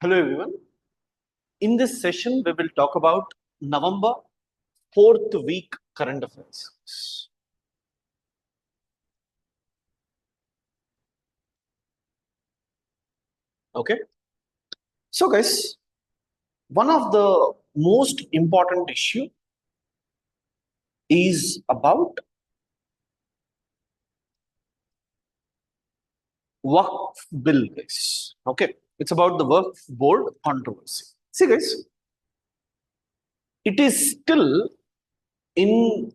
Hello everyone. In this session, we will talk about November 4th week current affairs. Okay. So guys, one of the most important issue is about Waqf bill, guys. Okay. It's about the Waqf board controversy. See guys, it is still in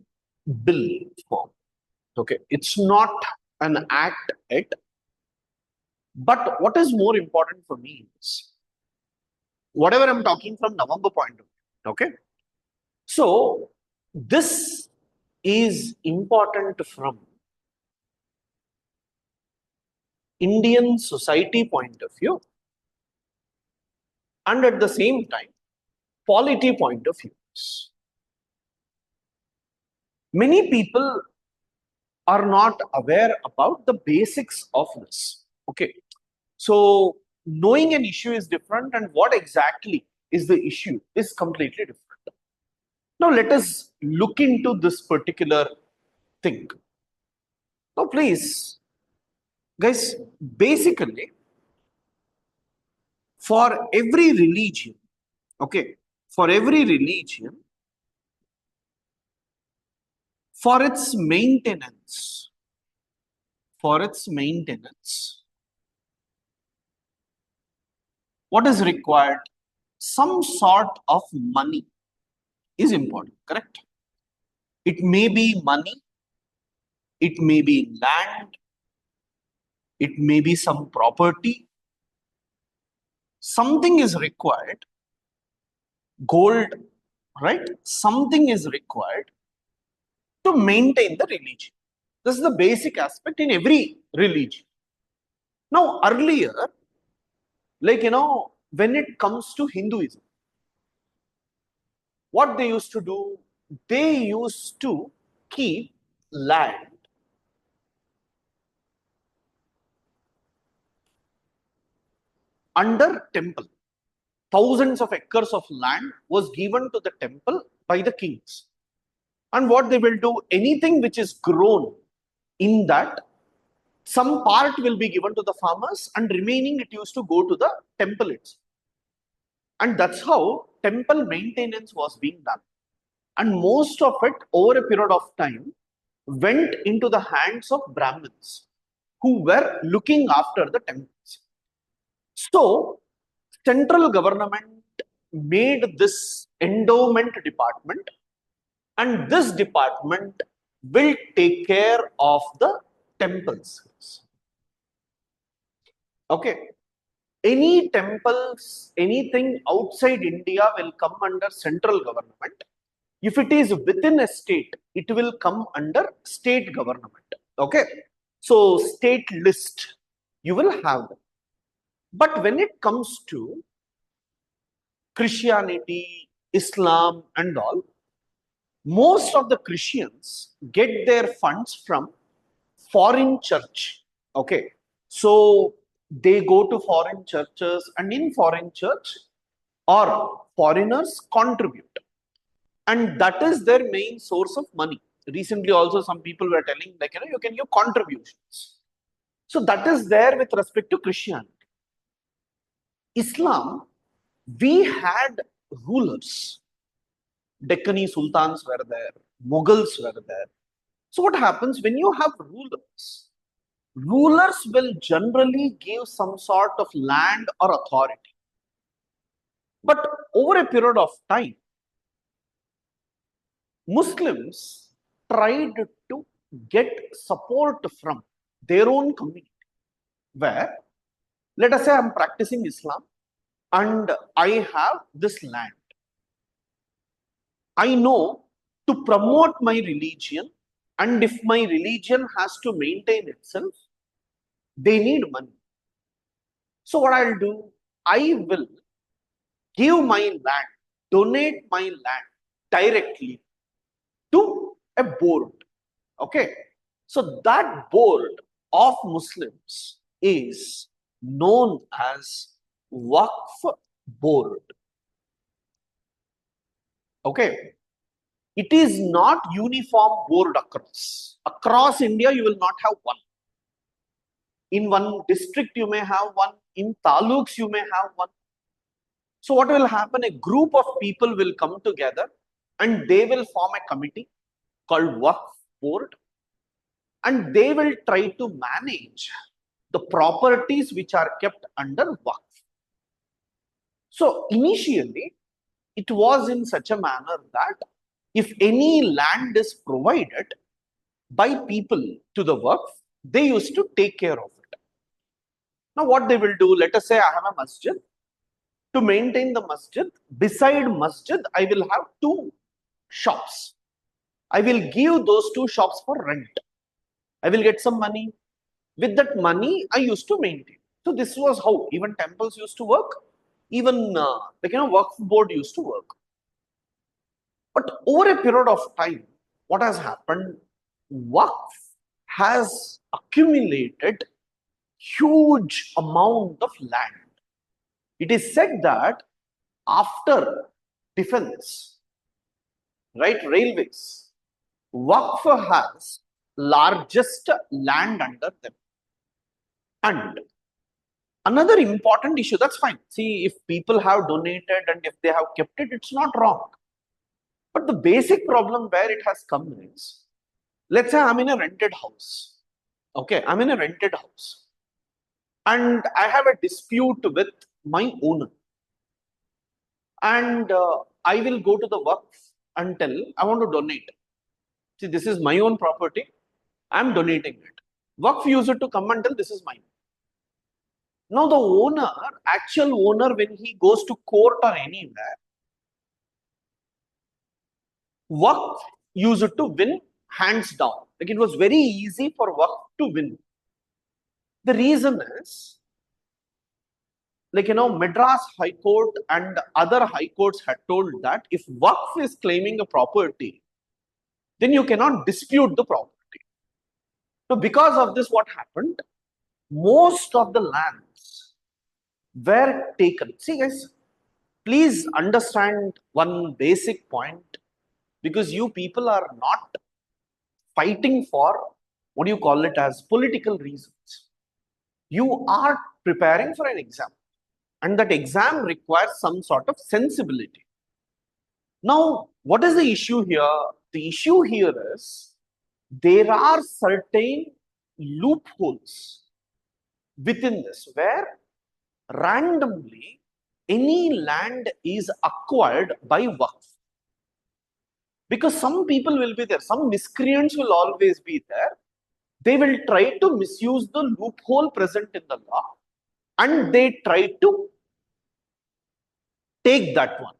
bill form. Okay. It's not an act yet. But what is more important for me is whatever I'm talking from November point of view. Okay. So this is important from Indian society point of view and at the same time polity point of view. Many people are not aware about the basics of this. Okay. So knowing an issue is different and what exactly is the issue is completely different. Now let us look into this particular thing. Now please, guys, basically for every religion, okay, for every religion, for its maintenance, what is required? Some sort of money is important, correct? It may be money, it may be land, it may be some property. Something is required, gold, right? Something is required to maintain the religion. This is the basic aspect in every religion. Now, earlier, when it comes to Hinduism, what they used to do, they used to keep land under temple. Thousands of acres of land was given to the temple by the kings. And what they will do, anything which is grown in that, some part will be given to the farmers and remaining it used to go to the temple itself. And that's how temple maintenance was being done. And most of it over a period of time went into the hands of Brahmins who were looking after the temples. So central government made this endowment department, and this department will take care of the temples. Okay. Any temples, anything outside India will come under central government. If it is within a state, it will come under state government. Okay. So state list, you will have them. But when it comes to Christianity, Islam and all, most of the Christians get their funds from foreign church. Okay. So they go to foreign churches and in foreign church or foreigners contribute. And that is their main source of money. Recently also some people were telling you can give contributions. So that is there with respect to Christianity. Islam, we had rulers. Deccani Sultans were there, Mughals were there. So what happens when you have rulers? Rulers will generally give some sort of land or authority. But over a period of time, Muslims tried to get support from their own community. Where, let us say I'm practicing Islam and I have this land. I know to promote my religion, and if my religion has to maintain itself, they need money. So what I'll do, I will give my land, donate my land directly to a board. Okay. So that board of Muslims is known as Waqf board. Okay. It is not uniform board across. Across India, you will not have one. In one district, you may have one. In taluks, you may have one. So what will happen? A group of people will come together and they will form a committee called Waqf board, and they will try to manage the properties which are kept under Waqf. So initially, it was in such a manner that if any land is provided by people to the Waqf, they used to take care of it. Now what they will do, let us say I have a masjid. To maintain the masjid, beside masjid, I will have two shops. I will give those two shops for rent. I will get some money. With that money, I used to maintain. So this was how even temples used to work. Even Waqf board used to work. But over a period of time, what has happened? Waqf has accumulated huge amount of land. It is said that after defense, right, railways, Waqf has largest land under them. And another important issue, that's fine. See, if people have donated and if they have kept it, it's not wrong. But the basic problem where it has come is, let's say I'm in a rented house. Okay, I'm in a rented house. And I have a dispute with my owner. And I will go to the Waqf and tell, I want to donate. See, this is my own property. I'm donating it. Waqf user to come and tell, this is mine. Now the owner, actual owner, when he goes to court or anywhere, Waqf user to win hands down. Like it was very easy for Waqf to win. The reason is, Madras High Court and other high courts had told that if Waqf is claiming a property, then you cannot dispute the property. So because of this, what happened? Most of the lands were taken. See guys, please understand one basic point, because you people are not fighting for, what do you call it, as political reasons. You are preparing for an exam, and that exam requires some sort of sensibility. Now, what is the issue here? The issue here is there are certain loopholes within this where randomly any land is acquired by Waqf. Because some people will be there, some miscreants will always be there. They will try to misuse the loophole present in the law and they try to take that one.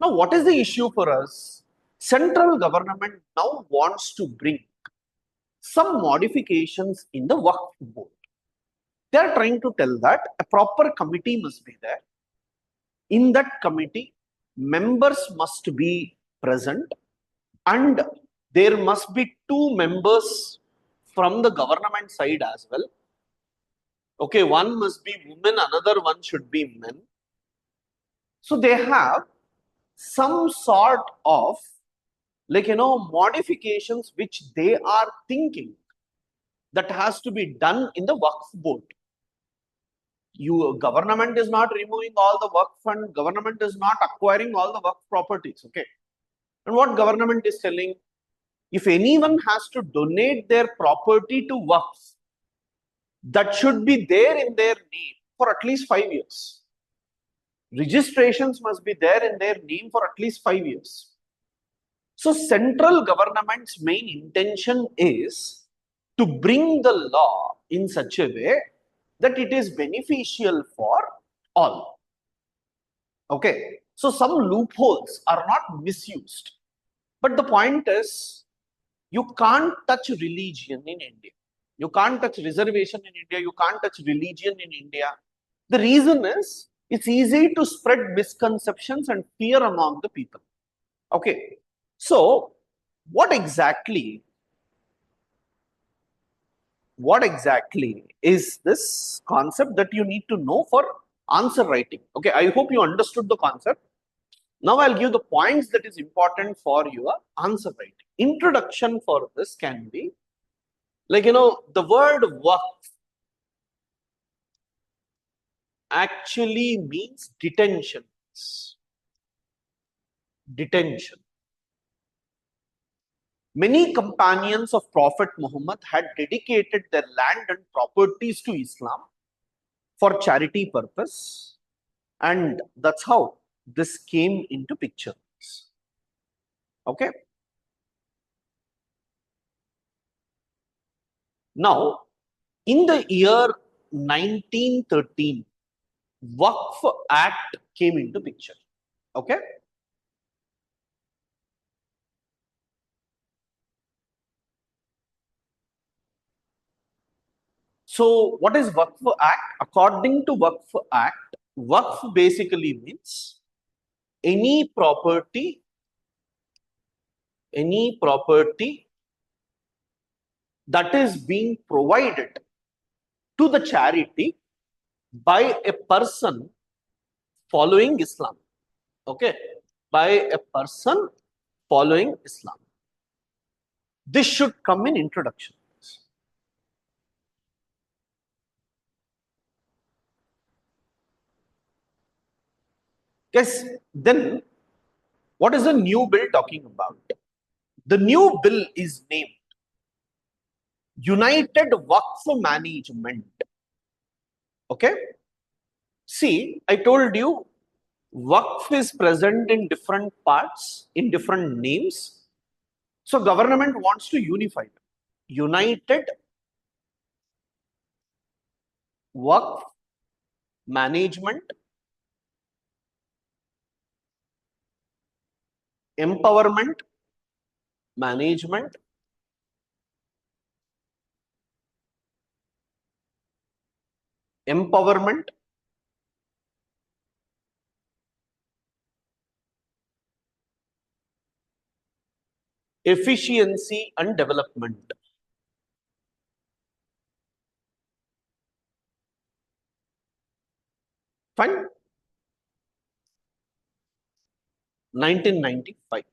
Now, what is the issue for us? Central government now wants to bring some modifications in the Waqf board. They are trying to tell that a proper committee must be there. In that committee, members must be present and there must be two members from the government side as well. Okay, one must be women, another one should be men. So they have some sort of modifications which they are thinking that has to be done in the Waqf board. Government is not removing all the Waqf fund, government is not acquiring all the Waqf properties, okay? And what government is telling, if anyone has to donate their property to Waqf, that should be there in their name for at least 5 years. Registrations must be there in their name for at least 5 years. So central government's main intention is to bring the law in such a way that it is beneficial for all. Okay, so some loopholes are not misused. But the point is, you can't touch religion in India. You can't touch reservation in India. You can't touch religion in India. The reason is, it's easy to spread misconceptions and fear among the people. Okay, so what exactly is this concept that you need to know for answer writing. Okay, I hope you understood the concept. Now I'll give the points that is important for your answer writing. Introduction for this can be like, the word waqf actually means detention. Detention. Many companions of Prophet Muhammad had dedicated their land and properties to Islam for charity purpose, and that's how this came into picture. Okay. Now, in the year 1913, Waqf Act came into picture. Okay. So, what is Waqf Act? According to Waqf Act, Waqf basically means any property that is being provided to the charity by a person following Islam. Okay, by a person following Islam. This should come in introduction. Yes, then what is the new bill talking about? The new bill is named United Waqf Management. Okay. See, I told you Waqf is present in different parts, in different names. So government wants to unify them. United Waqf Management, Empowerment Management, Empowerment, Efficiency and Development. Fine. 1995.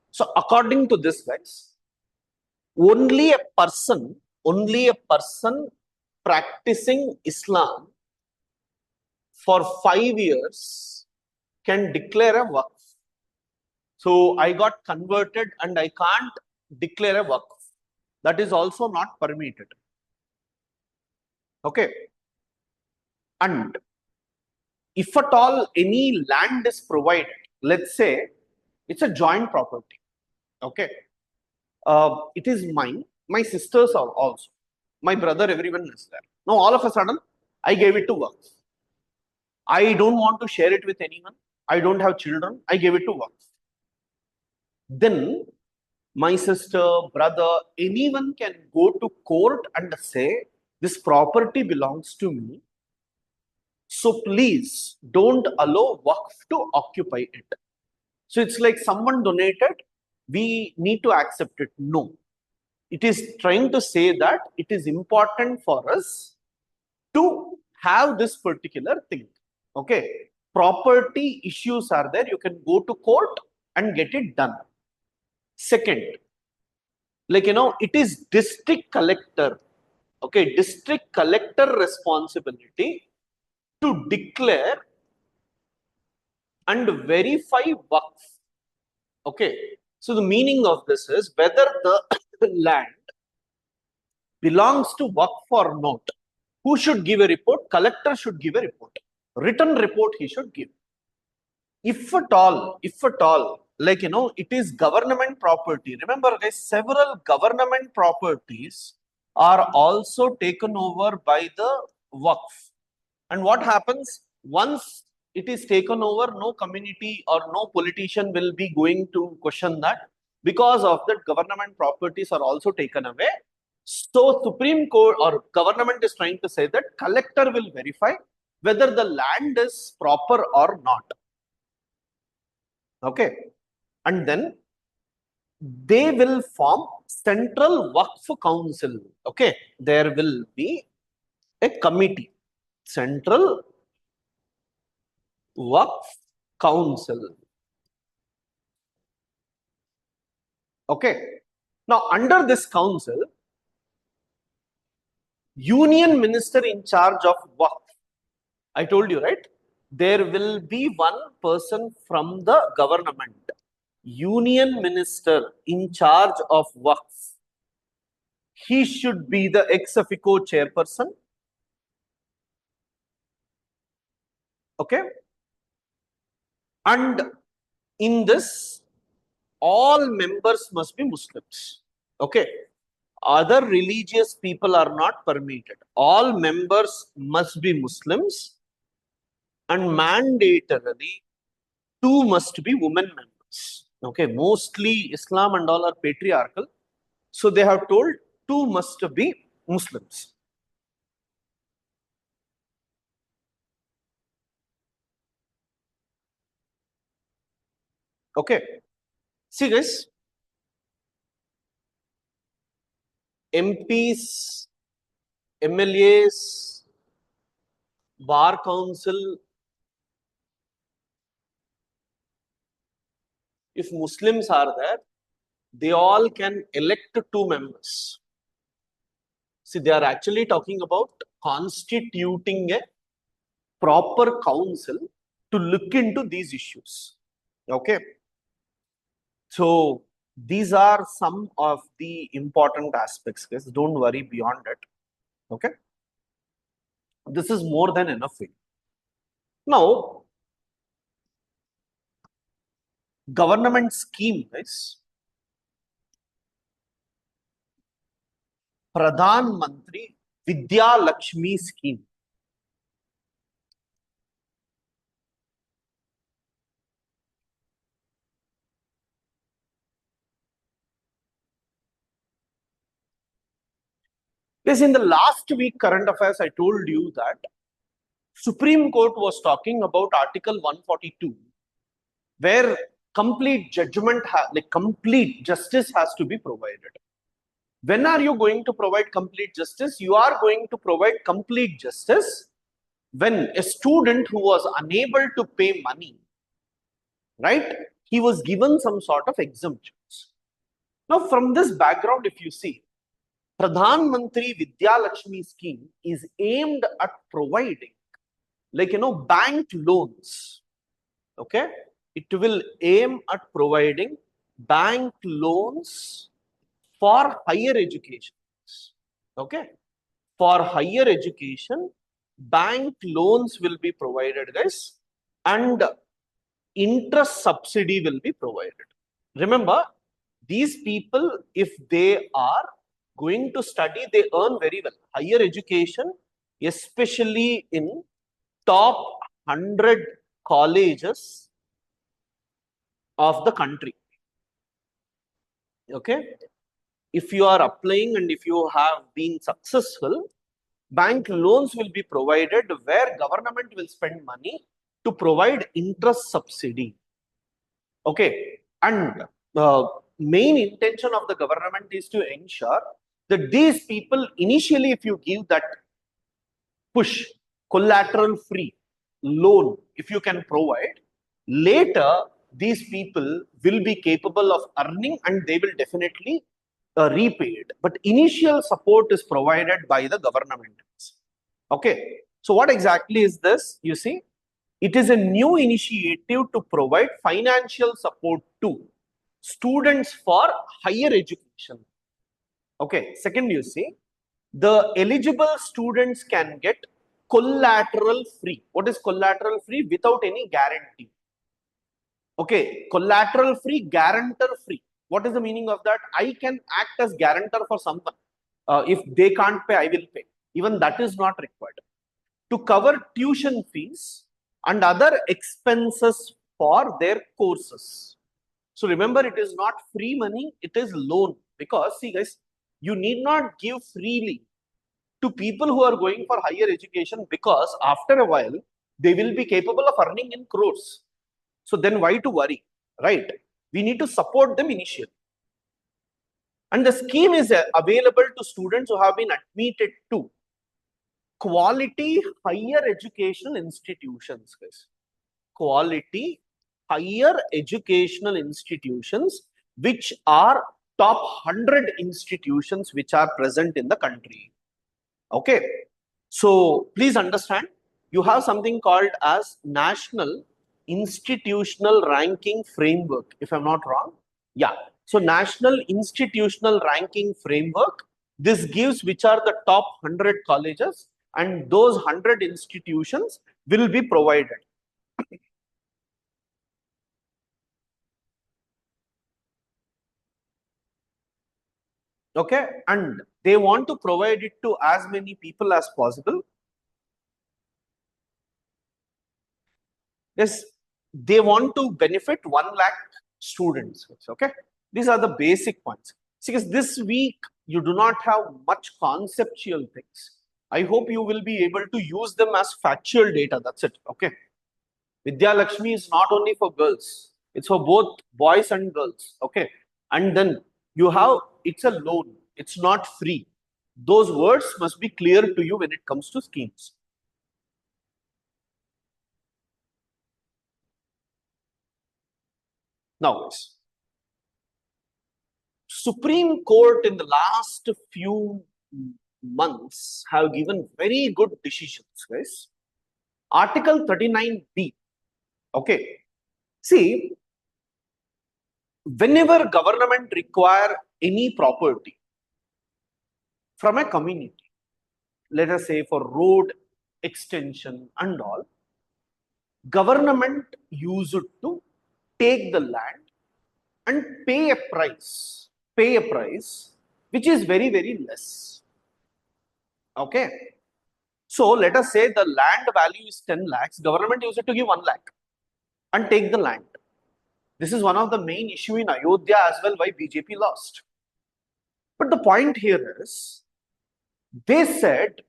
So according to this, guys, only a person practicing Islam for 5 years can declare a waqf. So I got converted and I can't declare a waqf. That is also not permitted. Okay. And if at all any land is provided, let's say it's a joint property. Okay. It is mine. My sisters are also. My brother, everyone is there. Now all of a sudden, I gave it to waqf. I don't want to share it with anyone. I don't have children. I gave it to waqf. Then my sister, brother, anyone can go to court and say, this property belongs to me. So please don't allow waqf to occupy it. So it's like someone donated, we need to accept it. No. It is trying to say that it is important for us to have this particular thing. Okay. Property issues are there. You can go to court and get it done. Second, like, it is district collector. Okay. District collector responsibility to declare and verify waqf. Okay. So the meaning of this is whether the land belongs to waqf or not. Who should give a report? Collector should give a report. Written report he should give. If at all, like, it is government property. Remember, guys, several government properties are also taken over by the waqf. And what happens once it is taken over? No community or no politician will be going to question that. Because of that, government properties are also taken away. So Supreme Court or government is trying to say that collector will verify whether the land is proper or not. Okay. And then they will form Central Waqf Council. Okay, there will be a committee, Central Waqf Council. Okay, now under this council, Union Minister in charge of Waqf. I told you, right? There will be one person from the government, Union Minister in charge of Waqf. He should be the ex officio chairperson. Okay. And in this, all members must be Muslims. Okay. Other religious people are not permitted. All members must be Muslims, and mandatorily, two must be women members. Okay. Mostly Islam and all are patriarchal. So they have told two must be Muslims. Okay. See guys, MPs, MLAs, Bar Council, if Muslims are there, they all can elect two members. See, they are actually talking about constituting a proper council to look into these issues. Okay. So, these are some of the important aspects, guys. Don't worry beyond it. Okay. This is more than enough. Now, government scheme, guys. Pradhan Mantri Vidya Lakshmi scheme. Yes, in the last week current affairs, I told you that Supreme Court was talking about Article 142, where complete judgment, like complete justice has to be provided. When are you going to provide complete justice? You are going to provide complete justice when a student who was unable to pay money, right, he was given some sort of exemptions. Now, from this background, if you see, Pradhan Mantri Vidya Lakshmi scheme is aimed at providing, like, bank loans. Okay. It will aim at providing bank loans for higher education. Okay. For higher education, bank loans will be provided, guys, and interest subsidy will be provided. Remember, these people, if they are going to study, they earn very well. Higher education, especially in top 100 colleges of the country. Okay. If you are applying and if you have been successful, bank loans will be provided where government will spend money to provide interest subsidy. Okay. And the main intention of the government is to ensure that these people, initially, if you give that push, collateral free loan, if you can provide, later these people will be capable of earning and they will definitely repay it. But initial support is provided by the government. Okay. So what exactly is this? You see, it is a new initiative to provide financial support to students for higher education. Okay. Second, you see, the eligible students can get collateral free. What is collateral free? Without any guarantee. Okay. Collateral free, guarantor free. What is the meaning of that? I can act as guarantor for someone. If they can't pay, I will pay. Even that is not required. To cover tuition fees and other expenses for their courses. So remember, it is not free money, it is loan. Because, see guys, you need not give freely to people who are going for higher education, because after a while, they will be capable of earning in crores. So then why to worry, right? We need to support them initially. And the scheme is available to students who have been admitted to quality higher educational institutions, guys. Quality higher educational institutions, which are top 100 institutions which are present in the country. Okay. So please understand, you have something called as National Institutional Ranking Framework, if I'm not wrong. Yeah. So National Institutional Ranking Framework, this gives which are the top 100 colleges, and those 100 institutions will be provided. Okay. And they want to provide it to as many people as possible. Yes, they want to benefit 1 lakh students. Okay. These are the basic points. Because this week you do not have much conceptual things. I hope you will be able to use them as factual data. That's it. Okay. Vidya Lakshmi is not only for girls, it's for both boys and girls. Okay. And then you have, it's a loan, it's not free. Those words must be clear to you when it comes to schemes. Now, Supreme Court in the last few months have given very good decisions, guys. Article 39B. Okay. See, whenever government require any property from a community, let us say for road extension and all, government used to take the land and pay a price which is very, very less. Okay. So let us say the land value is 10 lakhs, government used to give 1 lakh and take the land. This is one of the main issue in Ayodhya as well, why BJP lost. But the point here is, they said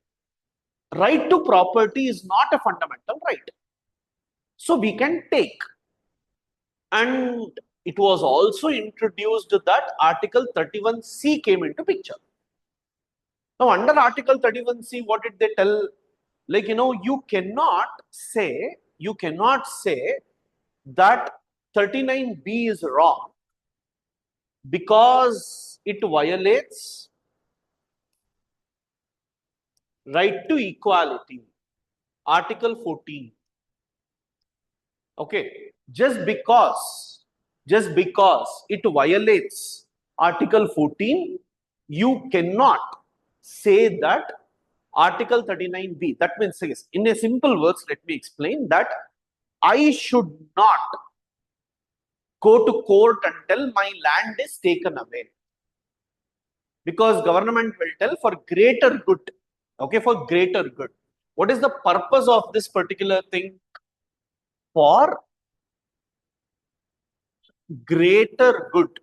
right to property is not a fundamental right. So we can take. And it was also introduced that Article 31C came into picture. Now, under Article 31C, what did they tell? Like, you cannot say that 39B is wrong because it violates right to equality, Article 14. Okay, just because it violates Article 14, you cannot say that Article 39B. That means, in a simple words, let me explain that I should not go to court and tell my land is taken away, because government will tell for greater good. Okay, for greater good. What is the purpose of this particular thing? For greater good.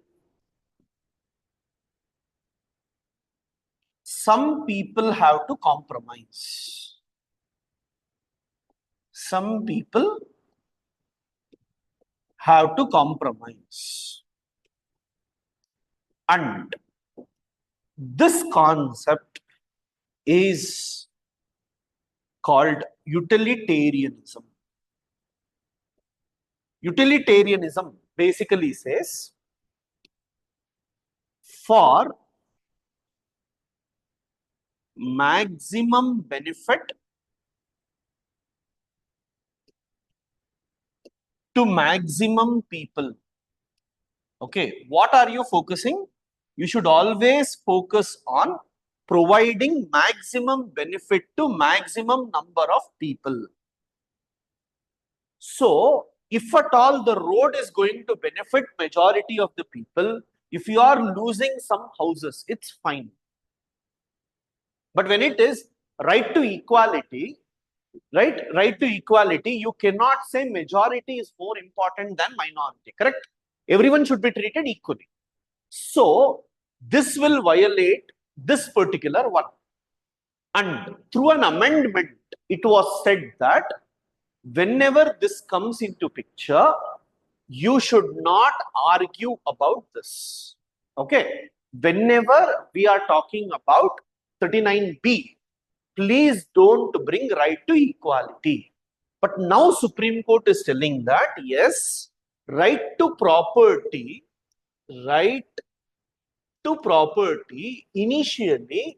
Some people have to compromise. Some people have to compromise. And this concept is called utilitarianism. Utilitarianism basically says, for maximum benefit to maximum people. Okay, what are you focusing? You should always focus on providing maximum benefit to maximum number of people. So, if at all the road is going to benefit majority of the people, if you are losing some houses, it's fine. But when it is right to equality, you cannot say majority is more important than minority, correct? Everyone should be treated equally. So, this will violate this particular one. And through an amendment, it was said that whenever this comes into picture, you should not argue about this. Okay. whenever we are talking about 39B, please don't bring right to equality. But now Supreme Court is telling that yes, right to property, right to property initially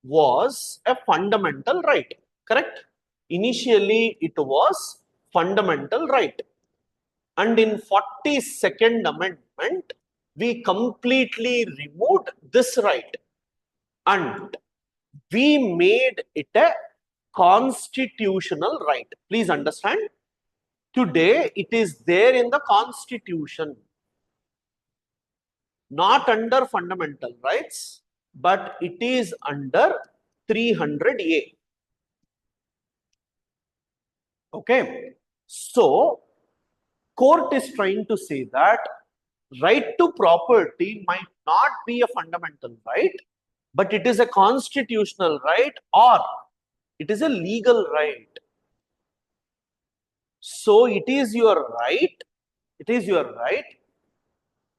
was a fundamental right. Correct? Initially it was fundamental right. And in 42nd Amendment, we completely removed this right and we made it a constitutional right. Please understand, today it is there in the Constitution, not under fundamental rights, but it is under 300A. Okay, so court is trying to say that right to property might not be a fundamental right, but it is a constitutional right or it is a legal right. So it is your right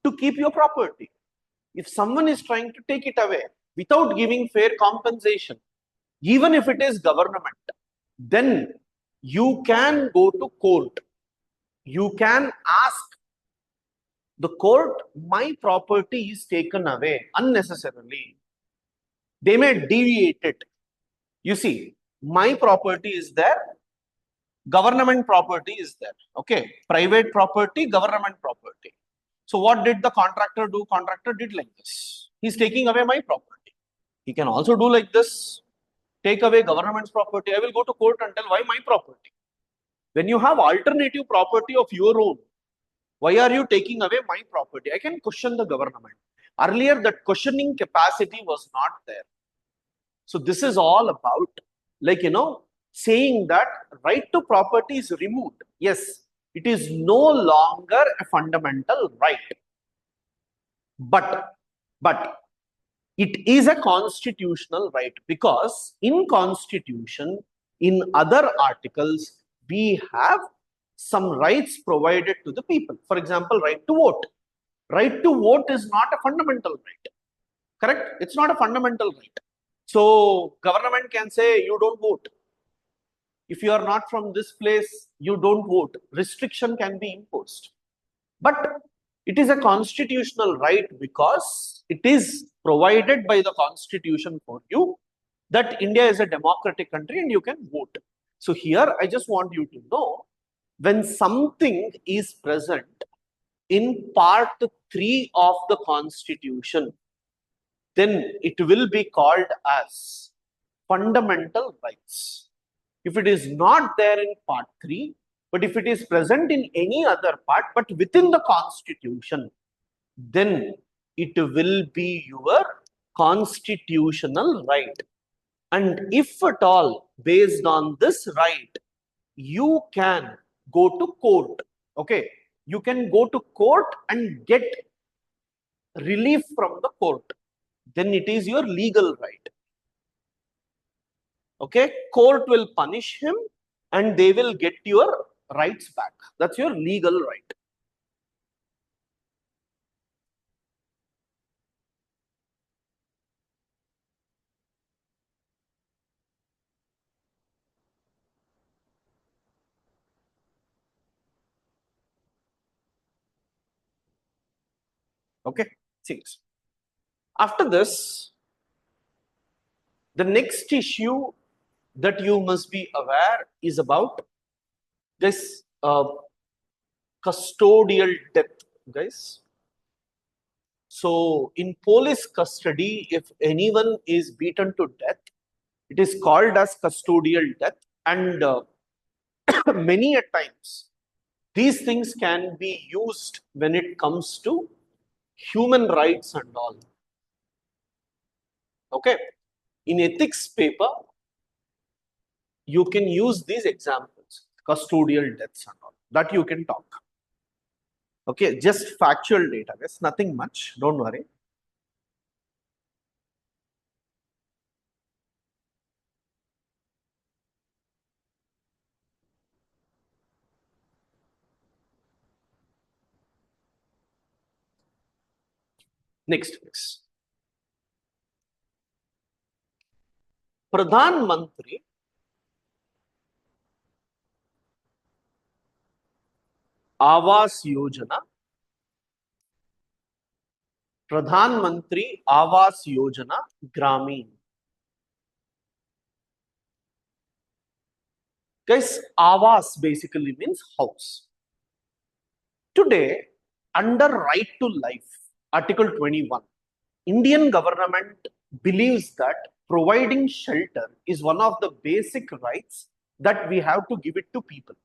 to keep your property. If someone is trying to take it away without giving fair compensation, even if it is government, then you can go to court. You can ask the court, my property is taken away unnecessarily. They may deviate it. You see, my property is there, government property is there. Okay, private property, government property. So what did the contractor do? Contractor did like this. He's taking away my property. He can also do like this. Take away government's property. I will go to court and tell why my property. When you have alternative property of your own, why are you taking away my property? I can question the government. Earlier, that questioning capacity was not there. So this is all about, like, saying that right to property is removed. Yes, it is no longer a fundamental right. But it is a constitutional right, because in Constitution, in other articles, we have some rights provided to the people. For example, right to vote. Right to vote is not a fundamental right. Correct? It's not a fundamental right. So government can say you don't vote. If you are not from this place, you don't vote. Restriction can be imposed. But it is a constitutional right because it is provided by the Constitution for you that India is a democratic country and you can vote. So here I just want you to know, when something is present in part 3 of the Constitution, then it will be called as fundamental rights. If it is not there in part 3, but if it is present in any other part, but within the Constitution, then it will be your constitutional right. And if at all, based on this right, you can go to court. Okay, you can go to court and get relief from the court. Then it is your legal right. Okay, court will punish him and they will get your rights back. That's your legal right. Okay, see. After this, the next issue that you must be aware is about this custodial death, guys. So in police custody, if anyone is beaten to death, it is called as custodial death. And many a times, these things can be used when it comes to human rights and all. Okay, in ethics paper, you can use these examples, custodial deaths and all, that you can talk. Okay, just factual data, guys, nothing much, don't worry. Next. Pradhan Mantri Awas Yojana, Pradhan Mantri Awas Yojana Gramin. Guys, Awas basically means house. Today, under Right to Life, Article 21, Indian government believes that providing shelter is one of the basic rights that we have to give it to people.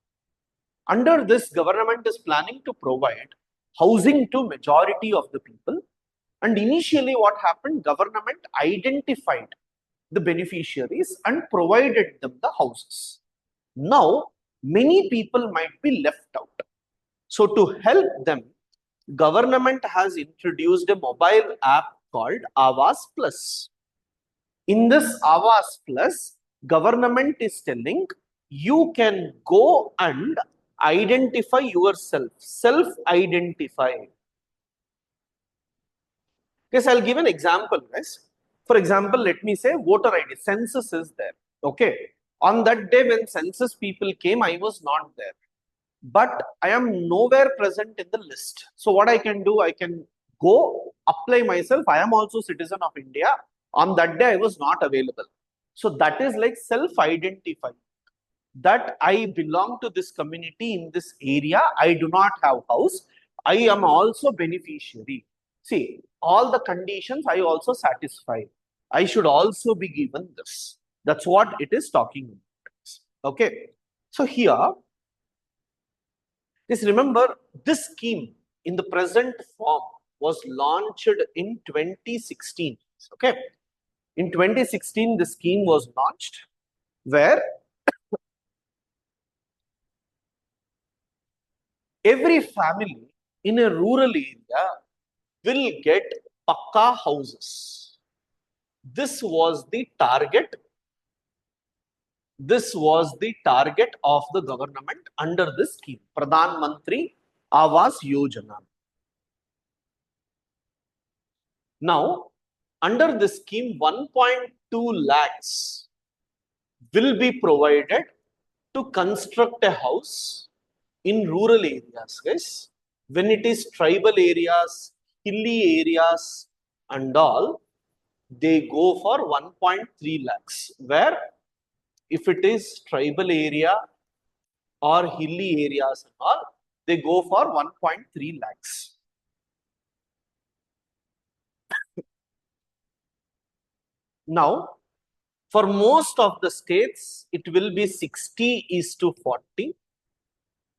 Under this, government is planning to provide housing to majority of the people. And initially what happened, government identified the beneficiaries and provided them the houses. Now, many people might be left out. So to help them, government has introduced a mobile app called Awas Plus. In this Awas Plus, government is telling you can go and identify yourself, self-identify. Yes, I'll give an example, guys. For example, let me say voter ID, census is there. Okay. On that day when census people came, I was not there. But I am nowhere present in the list. So what I can do, I can go apply myself. I am also citizen of India. On that day, I was not available. So that is like self-identify. That I belong to this community in this area. I do not have house. I am also beneficiary. See, all the conditions I also satisfy. I should also be given this. That's what it is talking about. Okay. So here, just remember this scheme in the present form was launched in 2016. Okay. In 2016, the scheme was launched where every family in a rural area will get pakka houses. This was the target. This was the target of the government under this scheme, Pradhan Mantri Awas Yojana. Now, under this scheme, 1.2 lakhs will be provided to construct a house in rural areas, guys. When it is tribal areas, hilly areas and all, they go for 1.3 lakhs. Where if it is tribal area or hilly areas and all, they go for 1.3 lakhs. Now, for most of the states, it will be 60:40.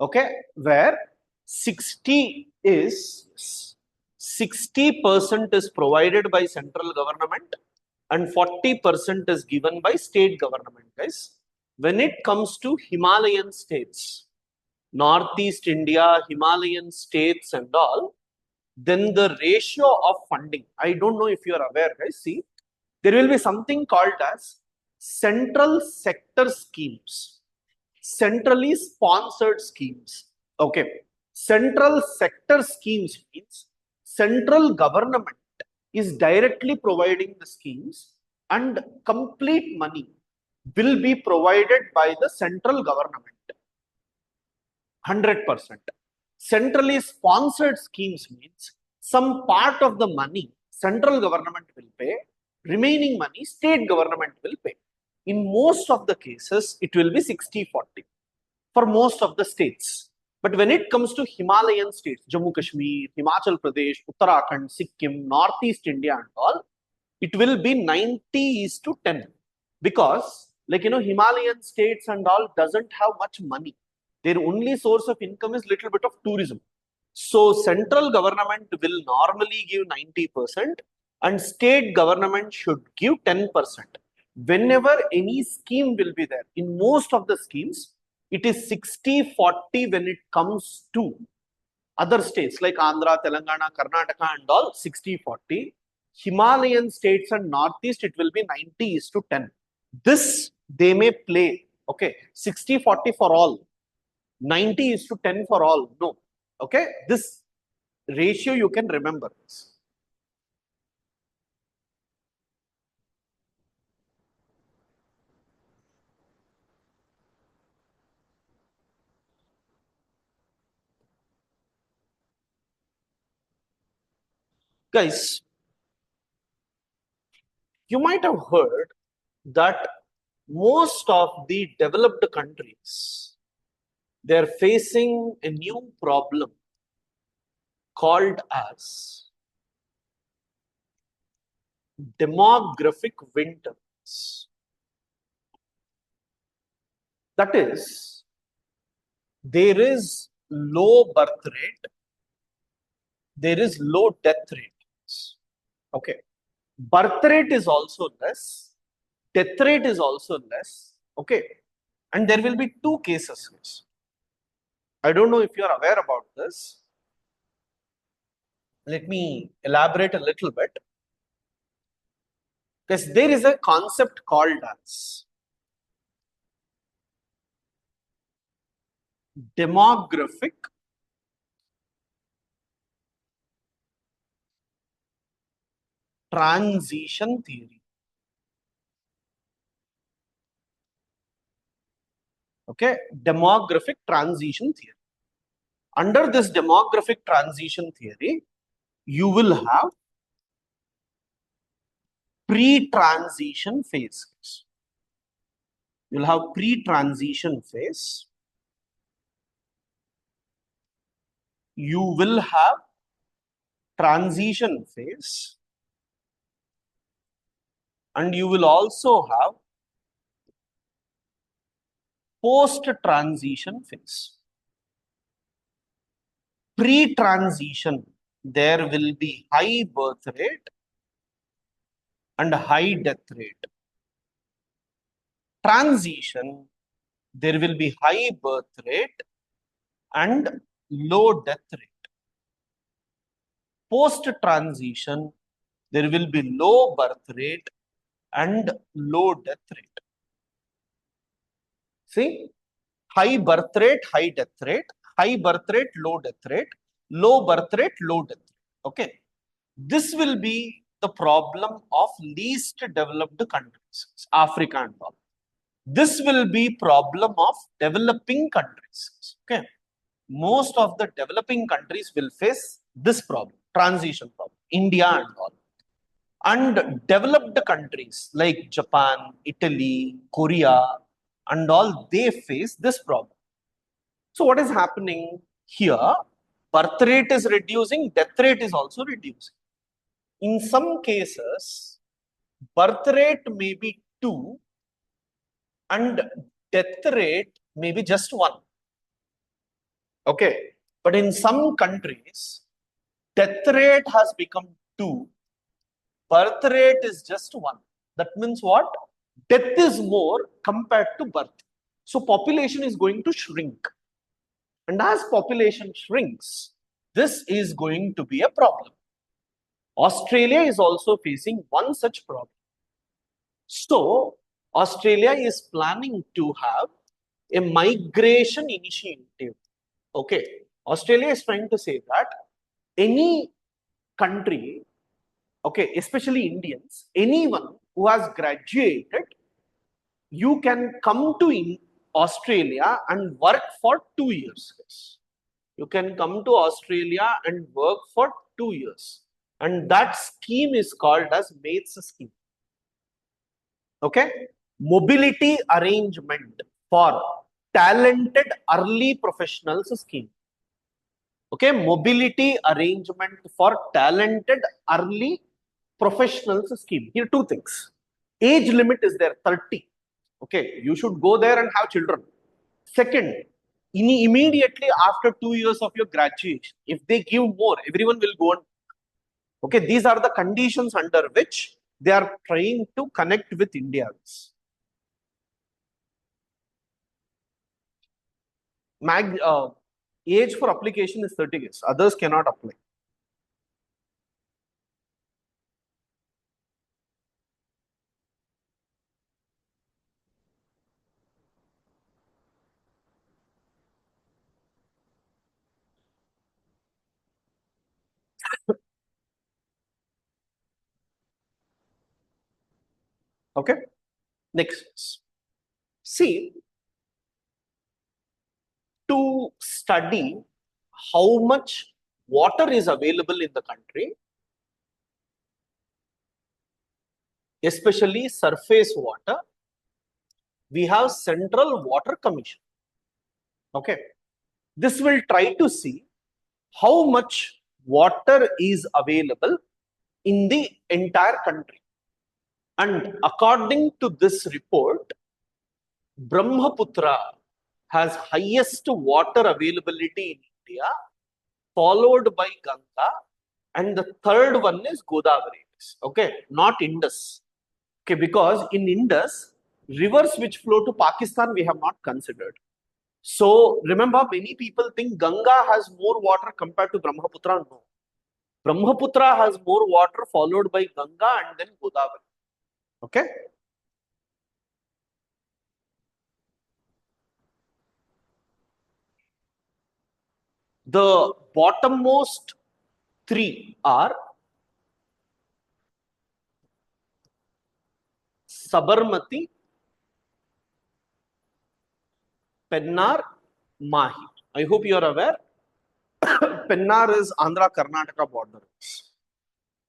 Okay, where 60% is provided by central government and 40% is given by state government, guys. When it comes to Himalayan states, Northeast India, Himalayan states and all, then the ratio of funding, I don't know if you are aware, guys, see, there will be something called as central sector schemes, centrally sponsored schemes. Okay, central sector schemes means central government is directly providing the schemes and complete money will be provided by the central government. 100%. Centrally sponsored schemes means some part of the money central government will pay, remaining money state government will pay. In most of the cases, it will be 60:40 for most of the states. But when it comes to Himalayan states, Jammu Kashmir, Himachal Pradesh, Uttarakhand, Sikkim, Northeast India and all, it will be 90:10. Because, like, Himalayan states and all doesn't have much money. Their only source of income is little bit of tourism. So central government will normally give 90% and state government should give 10%. Whenever any scheme will be there, in most of the schemes, it is 60:40 when it comes to other states like Andhra, Telangana, Karnataka and all, 60:40. Himalayan states and Northeast, it will be 90:10. This they may play, okay, 60:40 for all, 90:10 for all. No, okay, this ratio you can remember. Guys, you might have heard that most of the developed countries, they're facing a new problem called as demographic winters. That is, there is low birth rate, there is low death rate. Okay. Birth rate is also less, death rate is also less. Okay. And there will be two cases. I don't know if you are aware about this. Let me elaborate a little bit. Because there is a concept called as demographic transition theory. Okay, demographic transition theory. Under this demographic transition theory, you will have pre-transition phases. You'll have pre-transition phase. You will have transition phase. And you will also have post-transition phase. Pre-transition, there will be high birth rate and high death rate. Transition, there will be high birth rate and low death rate. Post-transition, there will be low birth rate and low death rate. See, high birth rate, high death rate, high birth rate, low death rate, low birth rate, low death rate. Okay. This will be the problem of least developed countries, Africa and all. This will be problem of developing countries. Okay. Most of the developing countries will face this problem, transition problem, India and all. And developed countries like Japan, Italy, Korea, and all, they face this problem. So what is happening here? Birth rate is reducing, death rate is also reducing. In some cases, birth rate may be 2 and death rate may be just 1. Okay. But in some countries, death rate has become 2, birth rate is just 1. That means what? Death is more compared to birth. So population is going to shrink. And as population shrinks, this is going to be a problem. Australia is also facing one such problem. So Australia is planning to have a migration initiative. Okay. Australia is trying to say that any country, okay, especially Indians, anyone who has graduated, you can come to Australia and work for 2 years. You can come to Australia and work for 2 years. And that scheme is called as MATES scheme. Okay? Mobility arrangement for talented early professionals scheme. Okay? Mobility arrangement for talented early professionals scheme. Here, two things. Age limit is there, 30. Okay, you should go there and have children. Second, immediately after 2 years of your graduation, if they give more, everyone will go on. Okay, these are the conditions under which they are trying to connect with Indians. Age for application is 30 years. Others cannot apply. Okay, next. See, to study how much water is available in the country, especially surface water, we have Central Water Commission. Okay. This will try to see how much water is available in the entire country. And according to this report, Brahmaputra has highest water availability in India, followed by Ganga, and the third one is Godavari. Okay, not Indus. Okay, because in Indus, rivers which flow to Pakistan we have not considered. So remember, many people think Ganga has more water compared to Brahmaputra. No. Brahmaputra has more water, followed by Ganga and then Godavari. Okay. The bottommost three are Sabarmati, Pennar, Mahi. I hope you are aware. Pennar is Andhra Karnataka border.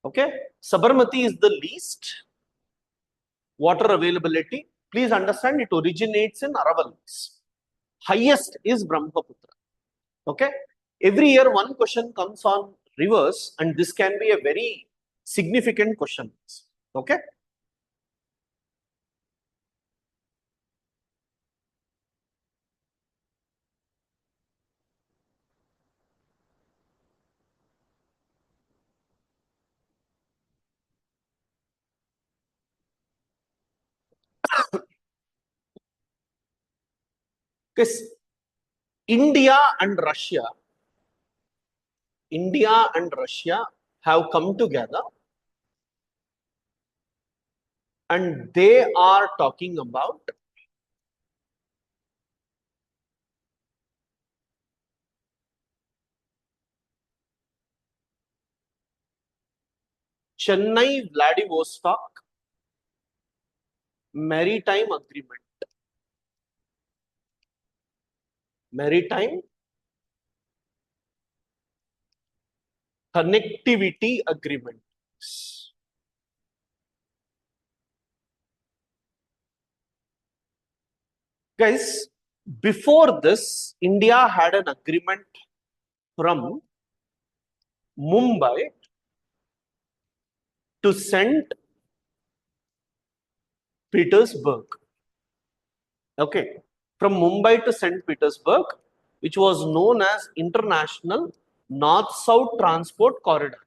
Okay. Sabarmati is the least water availability. Please understand it originates in Aravallis. Highest is Brahmaputra. Okay. Every year one question comes on rivers, and this can be a very significant question. Okay. Because India and Russia have come together, and they are talking about Chennai Vladivostok Maritime Agreement. Maritime Connectivity Agreement. Guys, before this, India had an agreement from Mumbai to St. Petersburg. Okay, from Mumbai to St. Petersburg, which was known as International North-South Transport Corridor.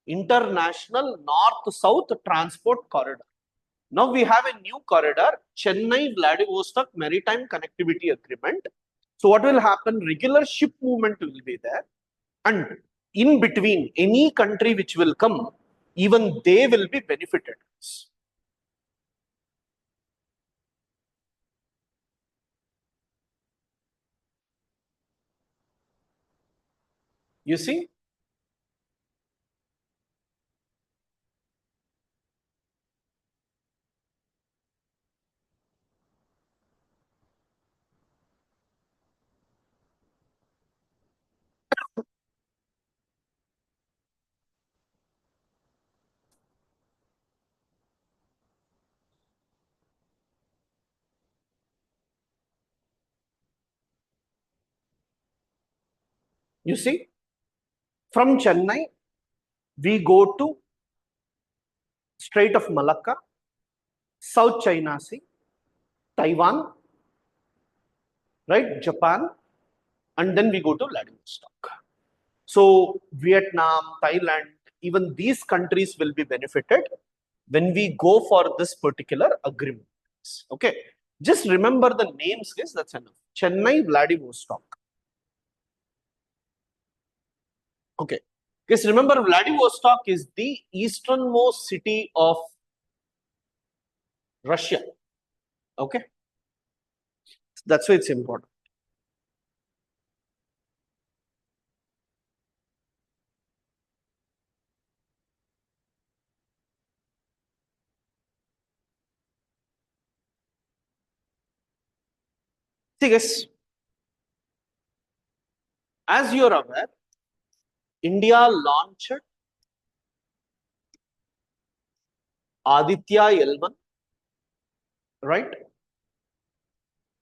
International North-South Transport Corridor. Now we have a new corridor, Chennai Vladivostok Maritime Connectivity Agreement. So what will happen? Regular ship movement will be there, and in between, any country which will come, even they will be benefited. You see? You see? From Chennai, we go to Strait of Malacca, South China Sea, Taiwan, right? Japan, and then we go to Vladivostok. So Vietnam, Thailand, even these countries will be benefited when we go for this particular agreement. Okay, just remember the names, guys. That's enough. Chennai, Vladivostok. Okay, guys, remember Vladivostok is the easternmost city of Russia. Okay, that's why it's important. See, guys, as you're aware, India launched Aditya L1, right?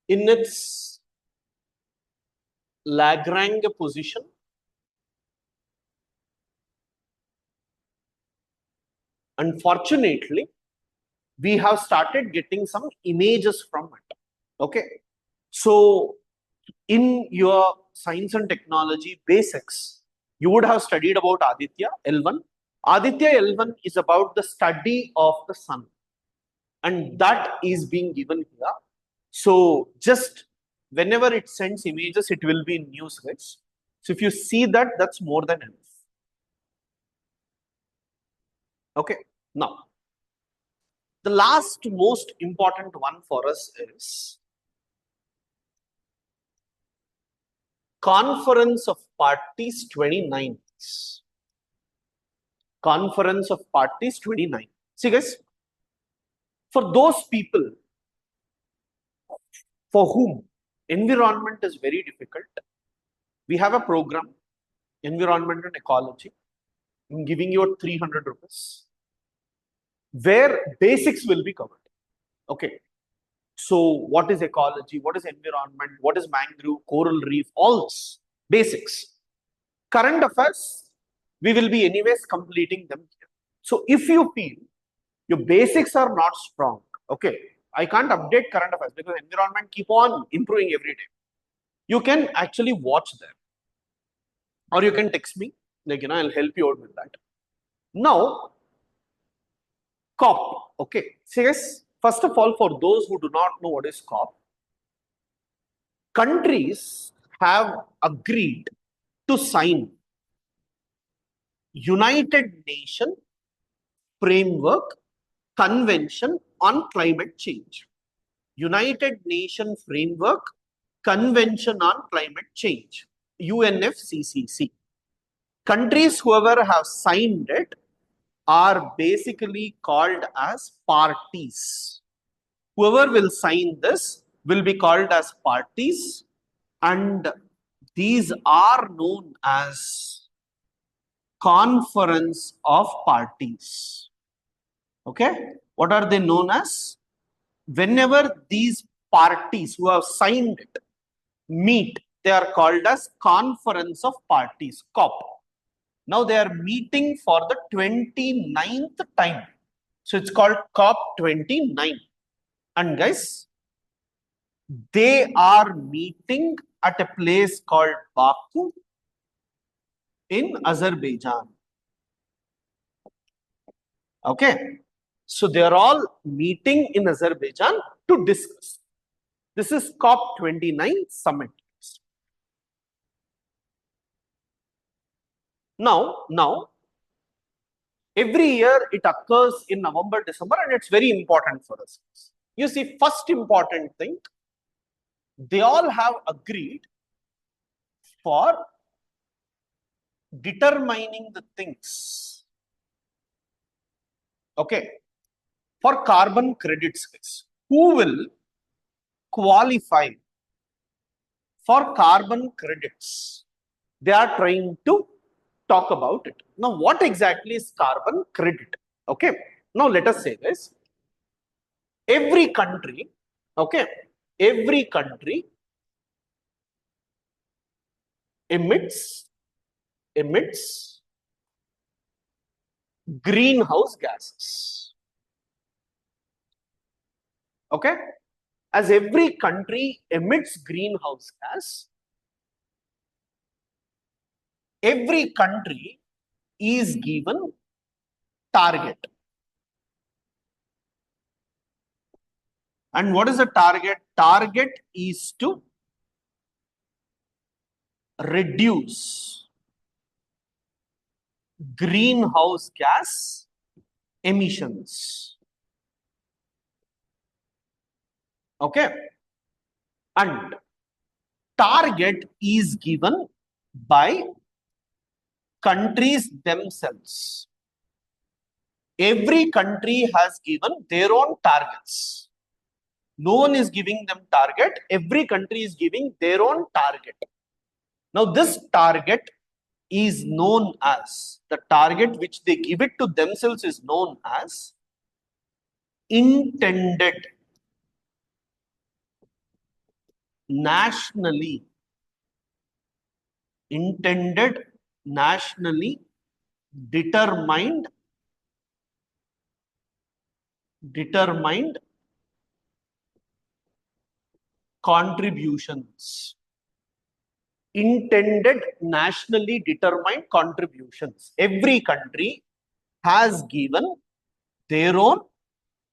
In its Lagrange position, unfortunately, we have started getting some images from it. Okay. So, in your science and technology basics, you would have studied about Aditya L1. Aditya L1 is about the study of the sun, and that is being given here. So, just whenever it sends images, it will be in news, guys. So, if you see that, that's more than enough. Okay. Now, the last most important one for us is Conference of Parties 29. Conference of Parties 29. See, guys, for those people for whom environment is very difficult, we have a program, Environment and Ecology. I'm giving you 300 rupees, where basics will be covered. Okay. So, what is ecology? What is environment? What is mangrove, coral reef? All this basics. Current affairs, we will be anyways completing them here. So, if you feel your basics are not strong, okay, I can't update current affairs because environment keep on improving every day. You can actually watch them, or you can text me. Like, I'll help you out with that. Now, COP. Okay. So, yes, first of all, for those who do not know what is COP, countries have agreed to sign United Nations Framework Convention on Climate Change. United Nations Framework Convention on Climate Change, UNFCCC. Countries whoever have signed it are basically called as parties. Whoever will sign this will be called as parties, and these are known as Conference of Parties. Okay, what are they known as? Whenever these parties who have signed it meet, they are called as Conference of Parties, COP. Now they are meeting for the 29th time. So it's called COP 29. And guys, they are meeting at a place called Baku in Azerbaijan. Okay. So they are all meeting in Azerbaijan to discuss. This is COP 29 summit. Now, every year it occurs in November, December, and it's very important for us. You see, first important thing, they all have agreed for determining the things. Okay. For carbon credits, who will qualify for carbon credits? They are trying to talk about it. Now, what exactly is carbon credit? Okay. Now, let us say this. Every country, okay, every country emits greenhouse gases. Okay. As every country emits greenhouse gas, every country is given target. And what is the target? Target is to reduce greenhouse gas emissions. Okay. And target is given by countries themselves. Every country has given their own targets. No one is giving them target. Every country is giving their own target. Now, this target is known as, the target which they give it to themselves is known as intended, nationally, determined contributions. Intended nationally determined contributions. Every country has given their own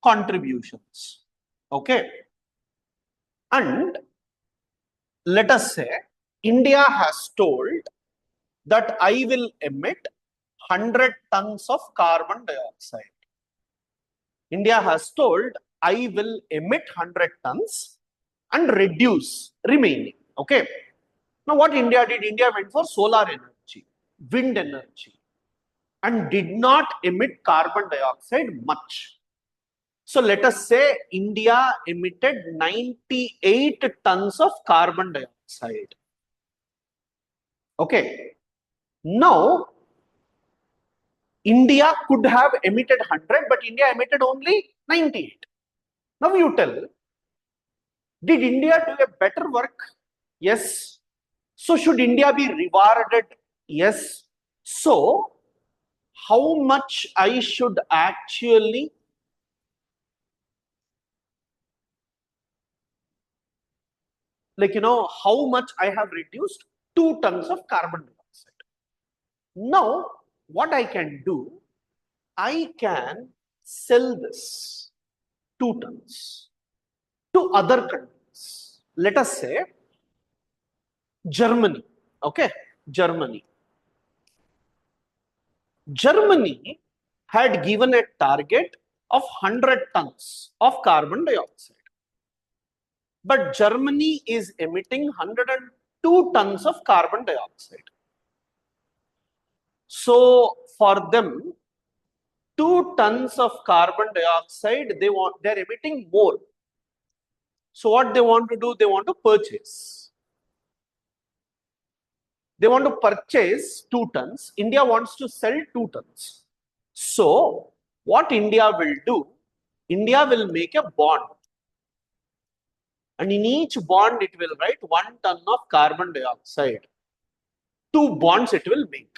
contributions. Okay. And let us say India has told that I will emit 100 tons of carbon dioxide. India has told I will emit 100 tons and reduce remaining. Okay. Now, what India did? India went for solar energy, wind energy, and did not emit carbon dioxide much. So, let us say India emitted 98 tons of carbon dioxide. Okay. Now, India could have emitted 100, but India emitted only 98. Now, you tell, did India do a better work? Yes. So, should India be rewarded? Yes. So, how much I should actually how much I have reduced? 2 tons of carbon dioxide. Now, what I can do, I can sell this 2 tons to other countries. Let us say Germany. Okay, Germany. Germany had given a target of 100 tons of carbon dioxide. But Germany is emitting 102 tons of carbon dioxide. So for them, 2 tons of carbon dioxide, they're emitting more. So what they want to do, they want to purchase. They want to purchase 2 tons. India wants to sell 2 tons. So what India will do, India will make a bond. And in each bond, it will write 1 ton of carbon dioxide. 2 bonds it will make.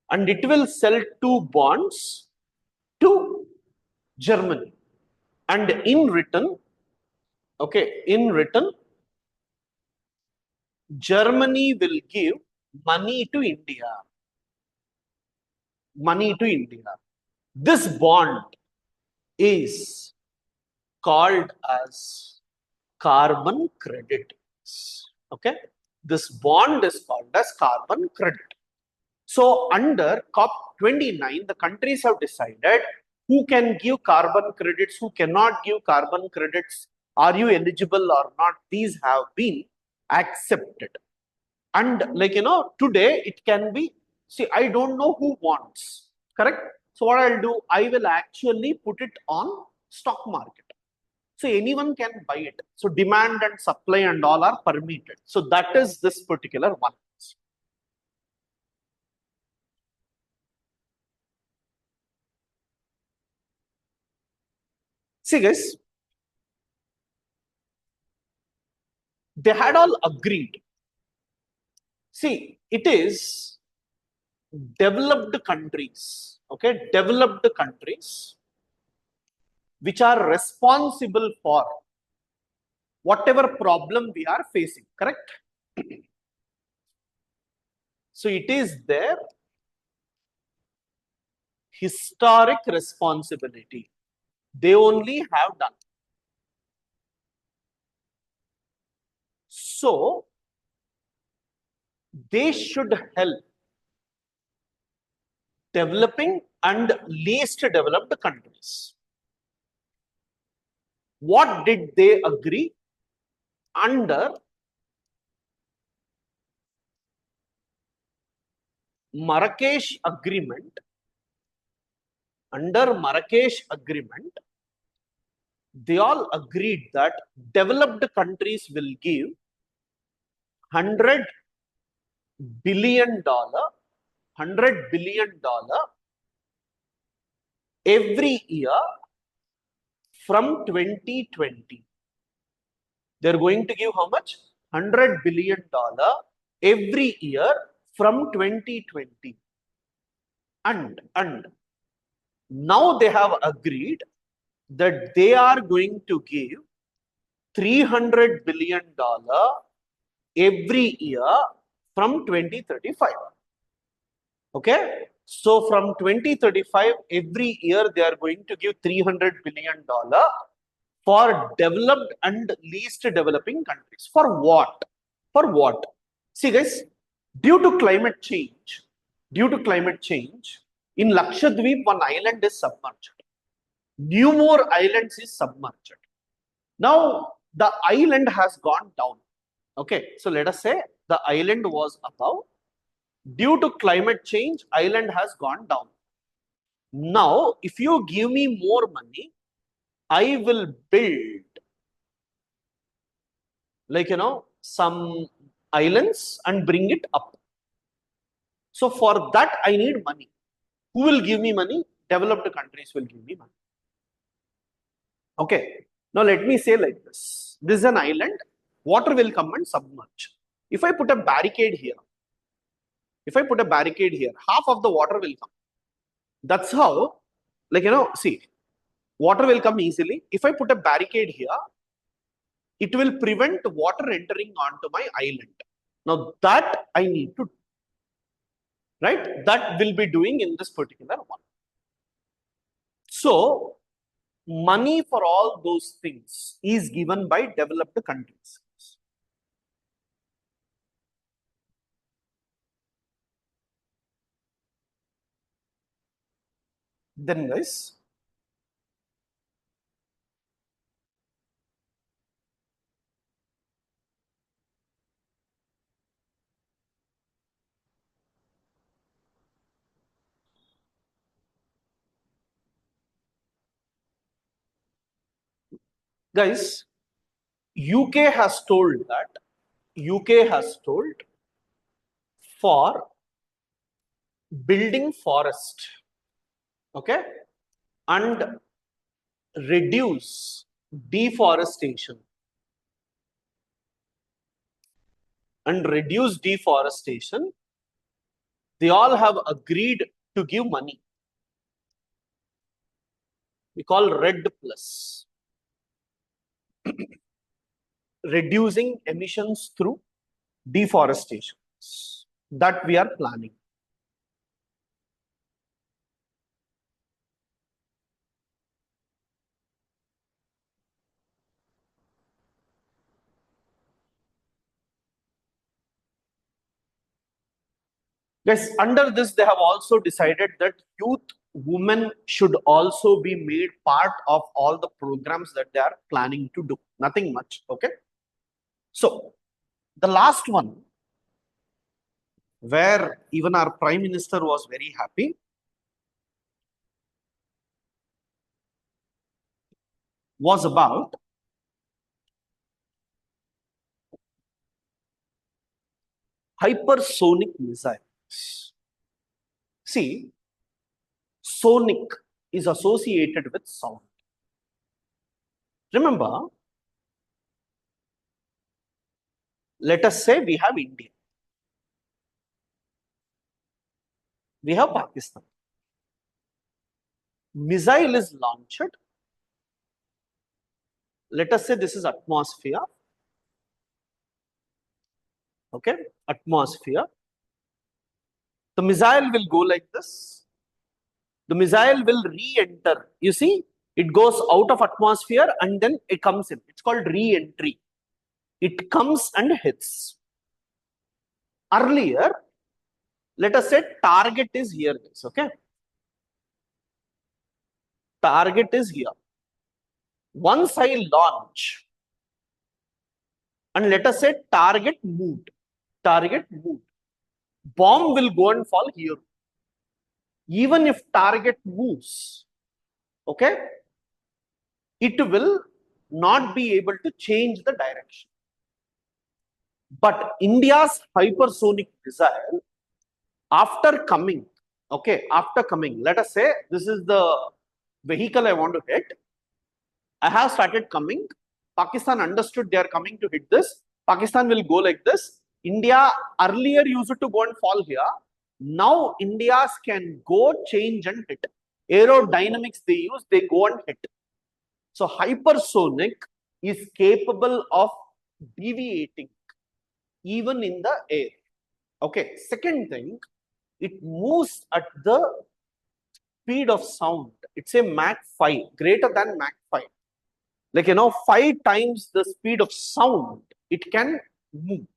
And it will sell 2 bonds to Germany. And in return, Germany will give money to India. This bond is called as carbon credits. Okay. This bond is called as carbon credit. So under COP29, the countries have decided who can give carbon credits, who cannot give carbon credits, are you eligible or not? These have been accepted. And today it can be, see, I don't know who wants, correct? So what I'll do, I will actually put it on stock market. So anyone can buy it. So demand and supply and all are permitted. So that is this particular one. See guys, they had all agreed. See, it is developed countries, okay, developed countries which are responsible for whatever problem we are facing, correct? So it is their historic responsibility. They only have done. So they should help developing and least developed countries. What did they agree? Under Marrakesh Agreement, they all agreed that developed countries will give $100 billion every year from 2020. They're going to give how much? $100 billion every year from 2020. And now they have agreed that they are going to give $300 billion every year from 2035. Okay? So from 2035, every year they are going to give $300 billion for developed and least developing countries. For what? For what? See, guys, due to climate change, in Lakshadweep, one island is submerged. New more islands is submerged. Now, the island has gone down. Okay, so let us say the island was above. Due to climate change, island has gone down. Now, if you give me more money, I will build, like, some islands and bring it up. So for that, I need money. Who will give me money? Developed countries will give me money. Okay. Now let me say like this. This is an island. Water will come and submerge. If I put a barricade here, half of the water will come. That's how, like, see, water will come easily. If I put a barricade here, it will prevent water entering onto my island. Now that I need to do, right? That will be doing in this particular one. So money for all those things is given by developed countries. Then guys, UK has told for building forest, okay, and reduce deforestation they all have agreed to give money. We call RED plus, reducing emissions through deforestation, that we are planning. Yes, under this, they have also decided that youth women should also be made part of all the programs that they are planning to do. Nothing much, okay? So, the last one, where even our Prime Minister was very happy, was about hypersonic missiles. See, sonic is associated with sound. Remember, let us say we have India, we have Pakistan. Missile is launched. Let us say this is atmosphere. Okay, atmosphere. The missile will go like this. The missile will re-enter. You see, it goes out of atmosphere and then it comes in. It's called re-entry. It comes and hits. Earlier, let us say target is here, okay? Target is here. Once I launch, and let us say target moved, bomb will go and fall here. Even if target moves, okay, it will not be able to change the direction. But India's hypersonic missile, after coming, let us say this is the vehicle I want to hit. I have started coming. Pakistan understood they are coming to hit this. Pakistan will go like this. India earlier used to go and fall here. Now India's can go, change and hit. Aerodynamics they use, they go and hit. So hypersonic is capable of deviating even in the air. Okay, second thing, it moves at the speed of sound. It's a Mach 5, greater than Mach 5. Like, 5 times the speed of sound, it can move.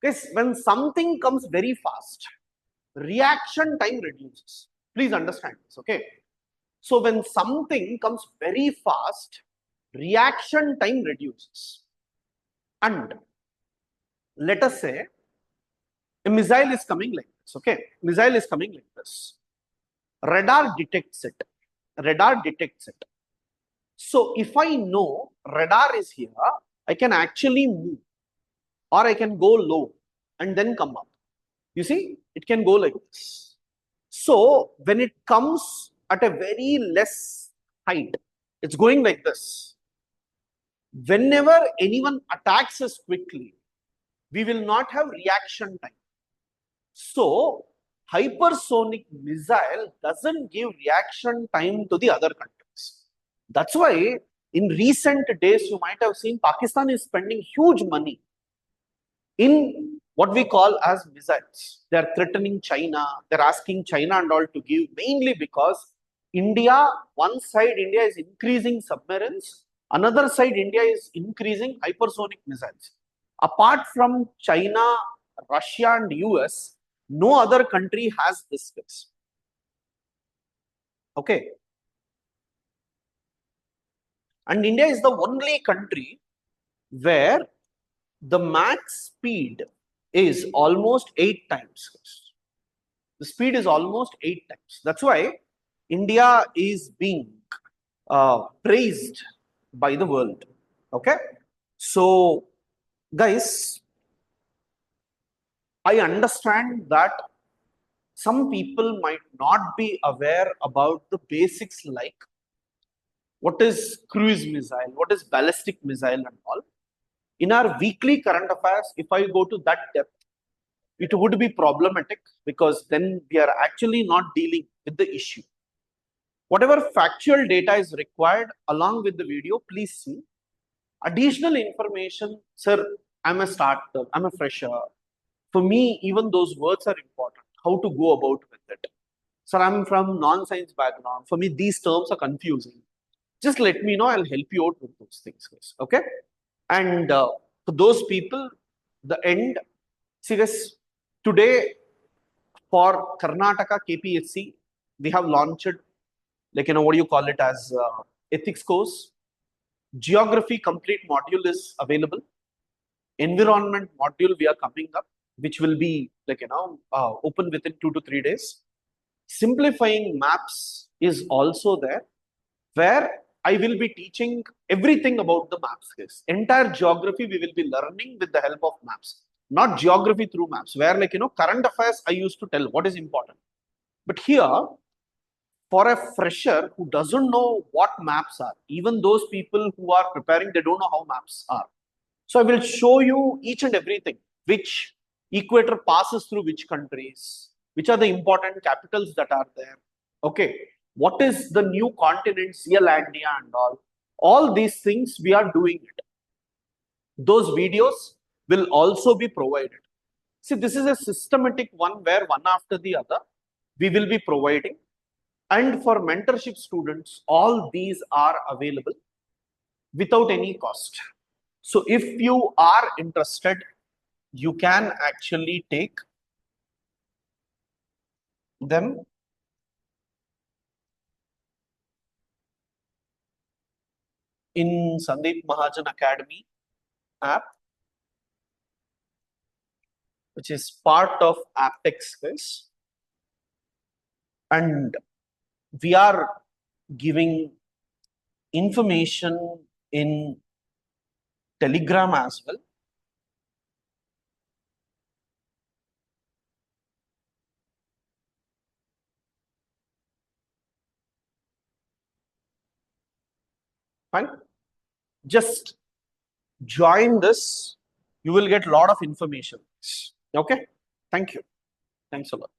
Because when something comes very fast, reaction time reduces. Please understand this, okay? So when something comes very fast, reaction time reduces. And let us say a missile is coming like this, okay? Missile is coming like this. Radar detects it. Radar detects it. So if I know radar is here, I can actually move or I can go low and then come up. You see, it can go like this. So when it comes at a very less height, it's going like this. Whenever anyone attacks us quickly, we will not have reaction time. So hypersonic missile doesn't give reaction time to the other countries. That's why in recent days, you might have seen Pakistan is spending huge money in what we call as missiles. They are threatening China. They're asking China and all to give, mainly because India, one side, India is increasing submarines. Another side, India is increasing hypersonic missiles. Apart from China, Russia, and US, no other country has this space. Okay. And India is the only country where the max speed is almost 8 times. The speed is almost 8 times. That's why India is being praised by the world. Okay. So, guys, I understand that some people might not be aware about the basics like what is cruise missile, what is ballistic missile and all. In our weekly current affairs, if I go to that depth, it would be problematic because then we are actually not dealing with the issue. Whatever factual data is required along with the video, please see. Additional information, sir, I'm a starter, I'm a fresher. For me, even those words are important. How to go about with it. Sir, I'm from non-science background. For me, these terms are confusing. Just let me know. I'll help you out with those things, guys. Okay? And for those people, the end, see guys, today for Karnataka KPSC, we have launched, like, what do you call it as ethics course. Geography complete module is available. Environment module we are coming up, which will be like, open within 2 to 3 days. Simplifying maps is also there, where I will be teaching everything about the maps. Guys. Entire geography we will be learning with the help of maps, not geography through maps, where like, current affairs I used to tell what is important. But here, for a fresher who doesn't know what maps are, even those people who are preparing, they don't know how maps are. So I will show you each and everything, which equator passes through which countries, which are the important capitals that are there. Okay, what is the new continent, Zealandia and all. All these things we are doing it. Those videos will also be provided. See, this is a systematic one where one after the other we will be providing. And for mentorship students, all these are available without any cost. So if you are interested, you can actually take them in Sandeep Mahajan Academy app, which is part of Aptex Quiz. And we are giving information in Telegram as well. Fine. Just join this. You will get a lot of information. Okay. Thank you. Thanks a lot.